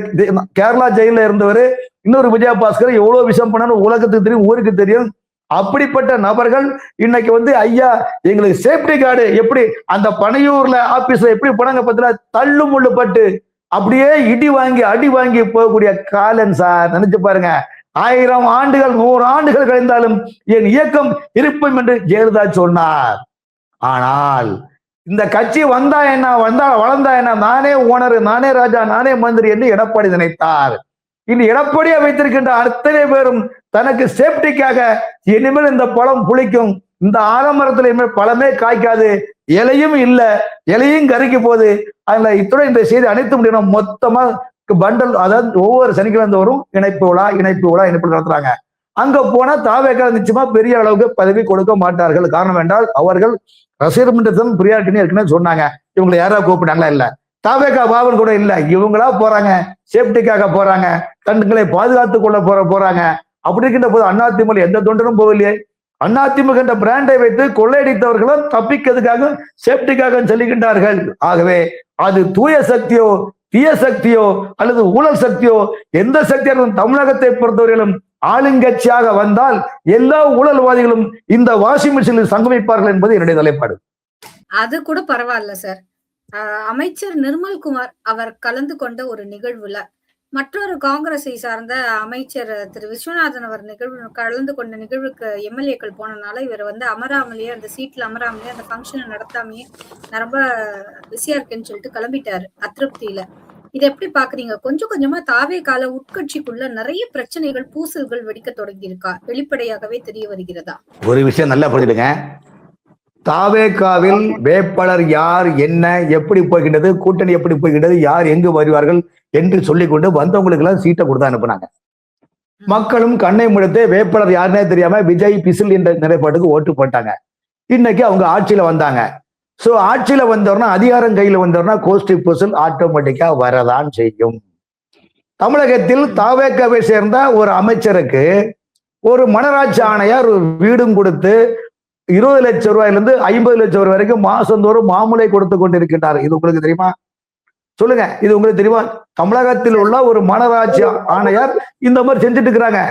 கேரளா ஜெயில இருந்தவர், இன்னொரு விஜயபாஸ்கர் எவ்வளவு விஷயம் பண்ணாலும் உலகத்துக்கு தெரியும், ஊருக்கு தெரியும். அப்படிப்பட்ட நபர்கள் இன்னைக்கு வந்து ஐயா எங்களுக்கு சேஃப்டி கார்டு எப்படி அந்த பனையூர்ல ஆபீஸ்ல எப்படி போனாங்க பத்தில தள்ளு முள்ளு பட்டு அப்படியே அடி வாங்கி போகக்கூடிய காலன் சார். நினைச்சு பாருங்க, 1000 ஆண்டுகள் 100 ஆண்டுகள் கழிந்தாலும் என் இயக்கம் இருப்போம் என்று ஜெயலலிதா சொன்னார். ஆனால் இந்த கட்சி வந்தா என்ன, வளர்ந்தா என்ன, நானே ஓனர், நானே ராஜா, நானே மந்திரி என்று எடப்பாடி நினைத்தார். இனி எடப்பாடியா வைத்திருக்கின்ற அத்தனை பேரும் தனக்கு சேஃப்டிக்காக இனிமேல் இந்த பழம் புளிக்கும், இந்த ஆலமரத்துல இனிமேல் பழமே காய்க்காது, இலையும் இல்ல, இலையும் கருக்கி போகுது, அதுல இத்துடன் இந்த செய்தி அனைத்து முடியும் மொத்தமா பண்டல், அதாவது ஒவ்வொரு சனிக்கிழமை வரும் இணைப்பு விழா நடத்துறாங்க. அங்க போனா தாவேகா நிச்சயமா பெரிய அளவுக்கு பதவி கொடுக்க மாட்டார்கள். காரணம் என்றால் அவர்கள் ரசிகர் மன்றத்தின் பிரியாரிட்டின்னு ஏற்கனவே சொன்னாங்க. இவங்களை யாராவது கூப்பிட்டாங்களா? இல்ல. தாவேகா பாவன் கூட இல்ல, இவங்களா போறாங்க, சேஃப்டிக்காக போறாங்க, தங்களை பாதுகாத்துக் கொள்ள போறாங்க. அப்படி இருக்கின்ற போது அதிமுக எந்த தொண்டரும் போகலையே. அதிமுக என்ற பிராண்டை வைத்து கொள்ளையடித்தவர்களும் தப்பிக்கிறதுக்காக சேஃப்டிக்காக சொல்லுகின்றார்கள். ஆகவே அது தூய சக்தியோ தீய சக்தியோ அல்லது ஊழல் சக்தியோ எந்த சக்தியாலும் தமிழகத்தை பொறுத்தவரையிலும் ஆளுங்கட்சியாக வந்தால் எல்லா ஊழல்வாதிகளும் இந்த வாஷிங் மிஷினில் சங்கமிப்பார்கள் என்பது என்னுடைய நிலைப்பாடு. அது கூட பரவாயில்ல சார். அமைச்சர் நிர்மல்குமார் அவர் கலந்து கொண்ட ஒரு நிகழ்வுல மற்றொரு காங்கிரஸை சார்ந்த அமைச்சர் திரு விஸ்வநாதன் அவர் கலந்து கொண்ட நிகழ்வுக்கு எம்எல்ஏக்கள் போனனால இவர் வந்து அமராமலேயே அந்த சீட்ல அமராமலேயே அந்த ஃபங்க்ஷனை நடத்தாமையே நான் ரொம்ப பிஸியா இருக்கேன்னு சொல்லிட்டு கிளம்பிட்டாரு அதிருப்தியில. இதை எப்படி பாக்குறீங்க? கொஞ்சம் கொஞ்சமா தாவேகால உட்கட்சிக்குள்ள நிறைய பிரச்சனைகள் பூசல்கள் வெடிக்க தொடங்கி இருக்கா, வெளிப்படையாகவே தெரிய வருகிறதா? ஒரு விஷயம் நல்லா புரிஞ்சுடுங்க. தாவேகாவில் வேட்பாளர் யார், என்ன, எப்படி போகின்றது, கூட்டணி எப்படி போகின்றது, யார் எங்கு வருவார்கள் என்று சொல்லிக்கொண்டு வந்தவங்களுக்கு எல்லாம் சீட்டை கொடுத்து அனுப்புனாங்க. மக்களும் கண்ணை முழுத்து வேட்பாளர் யாருன்னே தெரியாம விஜய் பிசில் என்ற நிலைப்பாட்டுக்கு ஓட்டு போட்டாங்க. இன்னைக்கு அவங்க ஆட்சியில வந்தாங்க. சோ ஆட்சியில வந்தோம்னா, அதிகாரம் கையில வந்தோம்னா கோஷ்டி பூசல் ஆட்டோமேட்டிக்கா வரதான் செய்யும். தமிழகத்தில் தாவேகாவை சேர்ந்த ஒரு அமைச்சருக்கு ஒரு மனராட்சி ஆணையர் ஒரு வீடும் கொடுத்து 20 லட்சம் ரூபாயிலிருந்து 50 லட்சம் ரூபாய் வரைக்கும் மாசந்தோறும் மாமூலை கொடுத்து கொண்டிருக்கின்றார். இது உங்களுக்கு தெரியுமா? சொல்லுங்க, இது உங்களுக்கு தெரியுமா? தமிழகத்தில் உள்ள ஒரு மாநகராட்சி ஆணையர் இந்த மாதிரி செஞ்சுட்டு இருக்கிறாங்க.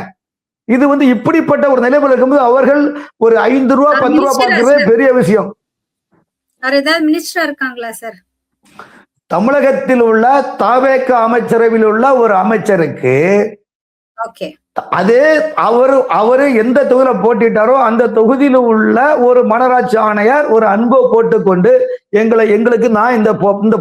இது வந்து இப்படிப்பட்ட ஒரு நிலைமையில் இருக்கும்போது அவர்கள் ஒரு 5 ரூபா 10 ரூபா பார்க்கறதே பெரிய விஷயம். மினிஸ்டரா இருக்காங்களா சார்? தமிழகத்தில் உள்ள தாவேக அமைச்சரவையில் உள்ள ஒரு அமைச்சருக்கு அதே அவரு எந்த தொகுதியில போட்டிட்டாரோ அந்த தொகுதியில் உள்ள ஒரு மாநகராட்சி ஆணையர் ஒரு அன்பை போட்டுக்கொண்டு எங்களுக்கு நான் இந்த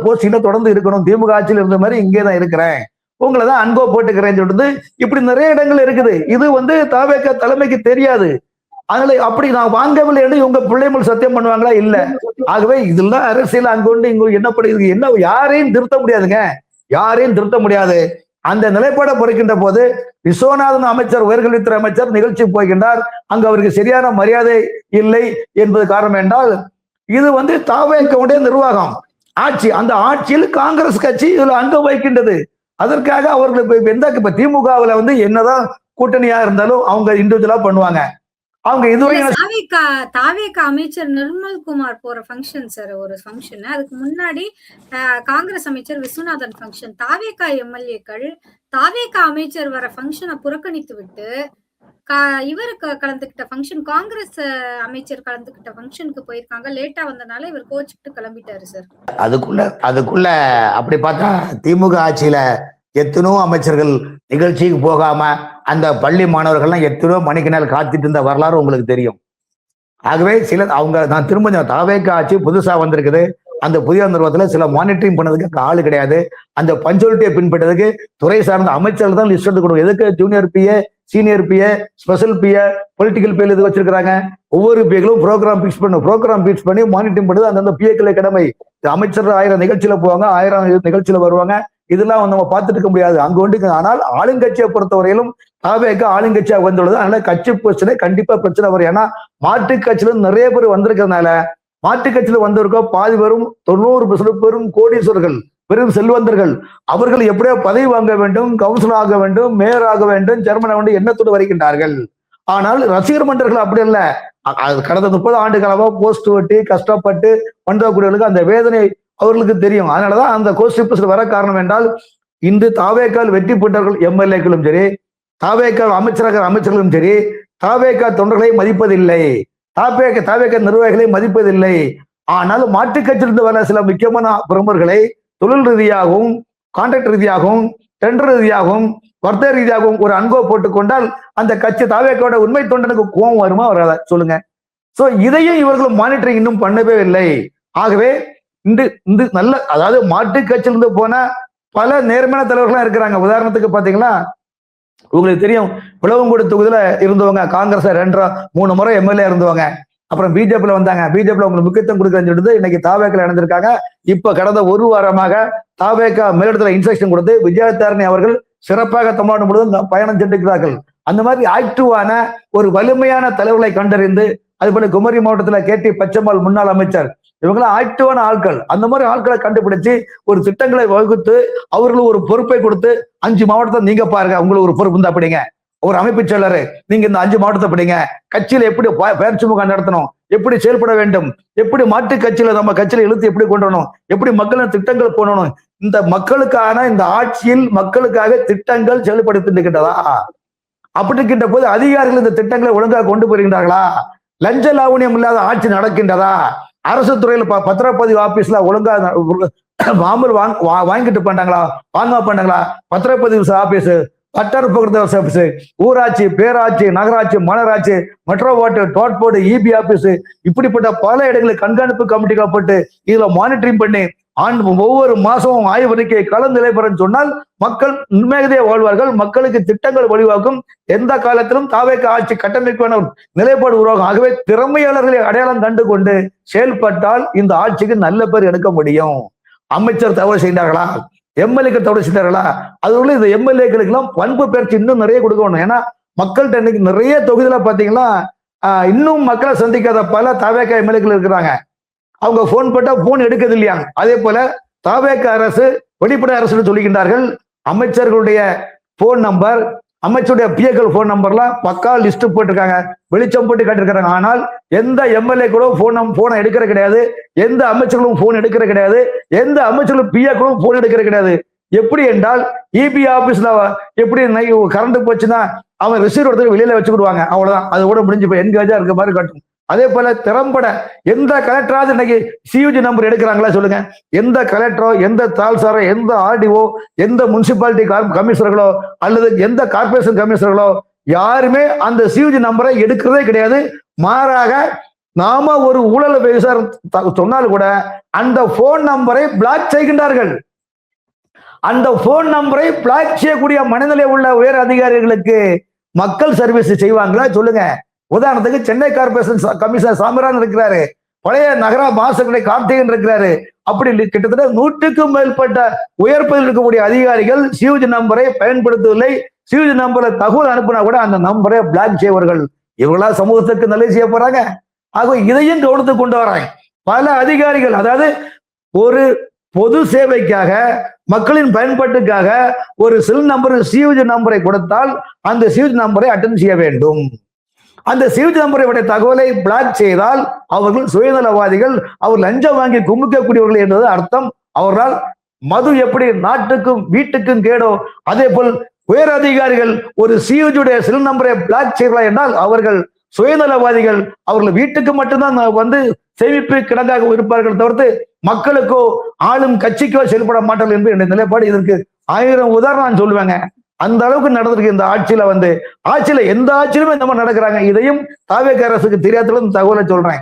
போஸ்டிங்ல தொடர்ந்து இருக்கணும், திமுக ஆட்சியில் இருந்த மாதிரி இங்கே தான் இருக்கிறேன், உங்களை தான் அன்பை போட்டுக்கிறேன்னு சொல்லிட்டு இப்படி நிறைய இடங்கள் இருக்குது. இது வந்து தாவேக தலைமைக்கு தெரியாது. அதனால அப்படி நான் வாங்கவில்லை என்று உங்க பிள்ளைகள் சத்தியம் பண்ணுவாங்களா? இல்ல. ஆகவே இதெல்லாம் அரசியல் அங்கொண்டு இங்க என்ன பண்ணுது, என்ன யாரையும் திருத்த முடியாதுங்க, யாரையும் திருத்த முடியாது. அந்த நிலைப்பாடை பொறுக்கின்ற போது விஸ்வநாதன் அமைச்சர், உயர்கல்வித்துறை அமைச்சர் நிகழ்ச்சி போகின்றார். அங்கு அவருக்கு சரியான மரியாதை இல்லை என்பது காரணம் என்றால் இது வந்து தாவேகவுடைய நிர்வாகம், ஆட்சி. அந்த ஆட்சியில் காங்கிரஸ் கட்சி இதுல அங்கம் வைக்கின்றது. அதற்காக அவர்களுக்கு இப்ப திமுகவுல வந்து என்னதான் கூட்டணியா இருந்தாலும் அவங்க இண்டிவிஜுவலா பண்ணுவாங்க. அவங்க இதுவரை தாவேகா அமைச்சர் நிர்மல்குமார் போற ஃபங்க்ஷன் சார், ஒரு ஃபங்க்ஷன். அதுக்கு முன்னாடி காங்கிரஸ் அமைச்சர் விஸ்வநாதன் ஃபங்க்ஷன். தாவேகா எம்எல்ஏக்கள் தாவேகா அமைச்சர் வர ஃபங்க்ஷனை புறக்கணித்து விட்டு இவருக்கு கலந்துகிட்ட ஃபங்க்ஷன், காங்கிரஸ் அமைச்சர் கலந்துகிட்ட ஃபங்க்ஷனுக்கு போயிருக்காங்க. லேட்டா வந்தனால இவர் கோச்சுக்கிட்டு கிளம்பிட்டாரு சார். அதுக்குள்ள அப்படி பார்த்தா திமுக ஆட்சியில எத்தனோ அமைச்சர்கள் நிகழ்ச்சிக்கு போகாம அந்த பள்ளி மாணவர்கள்லாம் எத்தனோ மணிக்கு நேரம் காத்துட்டு இருந்த வரலாறு உங்களுக்கு தெரியும். ஆகவே நான் திரும்ப தாவேகா ஆட்சி புதுசா வந்திருக்குது. அந்த புதிய நிறுவனத்துல சில மானிட்டரிங் பண்ணதுக்கு ஆளு கிடையாது. அந்த பஞ்சுவாலிட்டியை பின்பற்றதுக்கு துறை சார்ந்த அமைச்சர்கள் தான் லிஸ்ட் எடுத்து கொடுக்கும். எதுக்கு junior PA, senior PA, special PA, political PA இது வச்சிருக்காங்க. ஒவ்வொரு பிஏக்களும் ப்ரோக்ராம் பிக்ஸ் பண்ணி மானிட்டரிங் பண்ணுறது அந்தந்த பிஏக்களை கடமை. அமைச்சர் 1000 நிகழ்ச்சியில போவாங்க, 1000 நிகழ்ச்சியில வருவாங்க. இதெல்லாம் நம்ம பார்த்துட்டு இருக்க முடியாது அங்க ஒன்று. ஆனால் ஆளுங்கட்சியை பொறுத்தவரையிலும் தாவேக ஆளுங்கட்சியாக வந்துள்ளது. அதனால கட்சி பிரச்சனை கண்டிப்பா பிரச்சனை வரும். ஏன்னா மாற்றுக் கட்சியில நிறைய பேர் வந்திருக்கிறதுனால மாற்றுக் கட்சியில வந்திருக்கோ பாதி பேரும் 90% பேரும் கோடீஸ்வரர்கள், பெரும் செல்வந்தர்கள். அவர்கள் எப்படியோ பதவி வாங்க வேண்டும், கவுன்சிலர் ஆக வேண்டும், மேயர் ஆக வேண்டும், சேர்மன் ஆக வேண்டும் எண்ணத்தோடு வருகின்றார்கள். ஆனால் ரசிகர் மன்றர்கள் அப்படி இல்லை. கடந்த 30 ஆண்டு காலமாக போஸ்ட் வெட்டி கஷ்டப்பட்டு வந்தக்கூடியவர்களுக்கு அந்த வேதனை அவர்களுக்கு தெரியும். அதனாலதான் அந்த கோஷ்டி வர காரணம் என்றால் இன்று தாவேகால் வெற்றி பெற்றவர்கள் எம்எல்ஏக்களும் சரி, தாவேகால் அமைச்சர்களும் சரி, தாவேகா தொண்டர்களை மதிப்பதில்லை, தாவேகா நிர்வாகிகளை மதிப்பதில்லை. ஆனால் மாற்றுக் கட்சியிலிருந்து வர சில முக்கியமான பிரமுகர்களை தொழில் ரீதியாகவும், கான்ட்ராக்ட் ரீதியாகவும், டெண்டர் ரீதியாகவும், வர்த்தக ரீதியாகவும் ஒரு அன்பை போட்டுக்கொண்டால் அந்த கட்சி தாவேகாவோட உண்மை தொண்டனுக்கு கோபம் வருமா வராதா சொல்லுங்க? சோ இதையும் இவர்கள் மானிட்டரிங் இன்னும் பண்ணவே இல்லை. ஆகவே இந்த நல்ல, அதாவது மாற்றுக் கட்சியிலிருந்து போன பல நேர்மையான தலைவர்களா இருக்கிறாங்க. உதாரணத்துக்கு பாத்தீங்கன்னா உங்களுக்கு தெரியும், பிளவங்கோடு தொகுதியில இருந்தவங்க காங்கிரஸ் 2-3 முறை எம்எல்ஏ இருந்தவங்க. அப்புறம் பிஜேபியில வந்தாங்க. பிஜேபியில உங்களுக்கு முக்கியத்துவம் கொடுக்கறதுன்னு சொல்லிட்டு இன்னைக்கு தாவேகால இணைந்திருக்காங்க. இப்ப கடந்த ஒரு வாரமாக தாவேகா மேலிடத்துல இன்ஸ்ட்ரக்ஷன் கொடுத்து விஜயதாரணி அவர்கள் சிறப்பாக தமிழ்நாடு முழுவதும் பயணம் சென்றிருக்கிறார்கள். அந்த மாதிரி ஆக்டிவான ஒரு வலிமையான தலைவர்களை கண்டறிந்து, அது போல குமரி மாவட்டத்துல கேடி பச்சம்மாள் முன்னாள் அமைச்சர், இவங்களாம் ஆக்டிவான ஆட்கள். அந்த மாதிரி ஆட்களை கண்டுபிடிச்சு ஒரு திட்டங்களை வகுத்து அவர்களுக்கு ஒரு பொறுப்பை கொடுத்து 5 மாவட்டத்தை நீங்க பாருங்க, உங்களுக்கு ஒரு பொறுப்பு இருந்தா படிங்க, ஒரு அமைப்பு செயலர் நீங்க இந்த 5 மாவட்டத்தை படிங்க, கட்சியில எப்படி பயிற்சி முகாம் நடத்தணும், எப்படி செயல்பட வேண்டும், எப்படி மாற்று கட்சியில நம்ம கட்சியில இழுத்து எப்படி கொண்டு வரணும், எப்படி மக்களின் திட்டங்கள் போடணும், இந்த மக்களுக்கான இந்த ஆட்சியில் மக்களுக்காக திட்டங்கள் செயல்படுத்திருக்கின்றதா? அப்படி இருக்கின்ற போது அதிகாரிகள் இந்த திட்டங்களை ஒழுங்காக கொண்டு போயிருக்கின்றார்களா? லஞ்ச லாவணியம் இல்லாத ஆட்சி நடக்கின்றதா? அரசு துறையில் பத்திரப்பதிவு ஆபீஸ்ல ஒழுங்கா மாமூல் வாங்கிட்டு பண்ணாங்களா, வாங்க பண்ணாங்களா, பத்திரப்பதிவு ஆபீஸ், வட்டார போக்குவரத்து ஆபீஸ், ஊராட்சி, பேராட்சி, நகராட்சி, மாநகராட்சி, மெட்ரோ வாட்டர், டோட் போர்டு, இபி ஆபீஸ், இப்படிப்பட்ட பல இடங்களில் கண்காணிப்பு கமிட்டிகள் போட்டு இதுல மானிட்டரிங் பண்ணி ஒவ்வொரு மாசமும் ஆய்வறிக்கை கலந்து நிலைபெறும் சொன்னால் மக்கள் நிம்மதியை வாழ்வார்கள். மக்களுக்கு திட்டங்கள் வழிவாக்கும். எந்த காலத்திலும் தாவேக ஆட்சி கட்டமைப்பான நிலைப்பாடு உருவாகும். ஆகவே திறமையாளர்களை அடையாளம் கண்டு கொண்டு செயல்பட்டால் இந்த ஆட்சிக்கு நல்ல பேர் எடுக்க முடியும். அமைச்சர் தவறு செய்தார்களா, எம்எல்ஏக்கள் தவறு செய்தார்களா, அதுக்குள்ள இந்த எம்எல்ஏக்களுக்கு எல்லாம் பண்பு பயிற்சி இன்னும் நிறைய கொடுக்கணும். ஏன்னா மக்கள்கிட்ட இன்னைக்கு நிறைய தொகுதியில பாத்தீங்கன்னா இன்னும் மக்களை சந்திக்காத பல தாவேக எம்எல்ஏக்கள் இருக்கிறாங்க. அவங்க போன் போட்டா போன் எடுக்கிறது இல்லையா. அதே போல தாவேக அரசு வெளிப்படை அரசு சொல்லுகின்றார்கள். அமைச்சர்களுடைய போன் நம்பர், அமைச்சருடைய பிஏக்கள் போன் நம்பர்லாம் பக்கா லிஸ்ட் போட்டிருக்காங்க, வெளிச்சம் போட்டு காட்டிருக்காங்க. ஆனால் எந்த எம்எல்ஏக்களும் போனை எடுக்கிற கிடையாது, எந்த அமைச்சர்களும் போன் எடுக்கிற கிடையாது, எந்த அமைச்சர்களும் பிஏக்களும் போன் எடுக்கிற கிடையாது. எப்படி என்றால் இபி ஆபீஸ்ல எப்படி கரண்ட் போச்சுன்னா அவன் ரிசீவர் எடுத்து வெளியில வச்சுக்கிடுவாங்க, அவ்வளவுதான், அது கூட முடிஞ்சு போய் என்கேஜா இருக்க மாதிரி காட்டும். அதே போல திறம்பட எந்த கலெக்டராவது இன்னைக்கு சியூஜி நம்பர் எடுக்கிறாங்களா சொல்லுங்க? எந்த கலெக்டரோ, எந்த தால்சாரோ, எந்த ஆர்டிஓ, எந்த முனிசிபாலிட்டி கமிஷனர்களோ அல்லது எந்த கார்பரேஷன் கமிஷனர்களோ யாருமே அந்த சியூஜி நம்பரை எடுக்கிறதே கிடையாது. மாறாக நாம ஒரு ஊழல் சொன்னாலும் கூட அந்த போன் நம்பரை பிளாக் செய்கின்றார்கள். அந்த போன் நம்பரை பிளாக் செய்யக்கூடிய மனநிலை உள்ள உயர் அதிகாரிகளுக்கு மக்கள் சர்வீஸ் செய்வாங்களா சொல்லுங்க? உதாரணத்துக்கு சென்னை கார்பரேஷன் கமிஷனர் சாமிரான் இருக்கிறாரு, பழைய நகர மாசக்கடை கார்த்திகன் இருக்கிறாரு. அப்படி கிட்டத்தட்ட 100க்கும் மேற்பட்ட உயர் பதவியில் இருக்கக்கூடிய அதிகாரிகள் சியூஜி நம்பரை பயன்படுத்தவில்லை. சியூஜி நம்பரை தகவல் அனுப்பினா கூட அந்த நம்பரை பிளாக் செய்வார்கள். இவங்களா சமூகத்துக்கு நல்லது செய்ய போறாங்க. ஆக இதையும் கவனத்துக்கு கொண்டு வராங்க பல அதிகாரிகள். அதாவது ஒரு பொது சேவைக்காக, மக்களின் பயன்பாட்டுக்காக ஒரு செல் நம்பர் சியூஜி நம்பரை கொடுத்தால் அந்த சியூஜி நம்பரை அட்டென்ட் செய்ய வேண்டும். அந்த சியூஜி நம்பரை தகவலை பிளாக் செய்தால் அவர்கள் சுயநலவாதிகள், அவர் லஞ்சம் வாங்கி கும்பிக்கக்கூடியவர்கள் என்பது அர்த்தம். அவர்களால் மது எப்படி நாட்டுக்கும் வீட்டுக்கும் கேடோ, அதே போல் உயர் அதிகாரிகள் ஒரு சியூஜியுடைய செல் நம்பரை பிளாக் செய்யலாம் என்றால் அவர்கள் சுயநலவாதிகள், அவர்கள் வீட்டுக்கு மட்டும்தான் சேமிப்பு கிடங்காக இருப்பார்கள் தவிர்த்து மக்களுக்கோ ஆளும் கட்சிக்கோ செயல்பட மாட்டார்கள் என்று என்னுடைய நிலைப்பாடு. இதற்கு 1000 உதாரணம் நான் சொல்லுவேங்க. அந்த அளவுக்கு நடந்திருக்கு இந்த ஆட்சியில. ஆட்சியில எந்த ஆட்சியிலுமே இந்த மாதிரி நடக்கிறாங்க. இதையும் தாவேக அரசுக்கு தெரியாததுல தகவலை சொல்றேன்.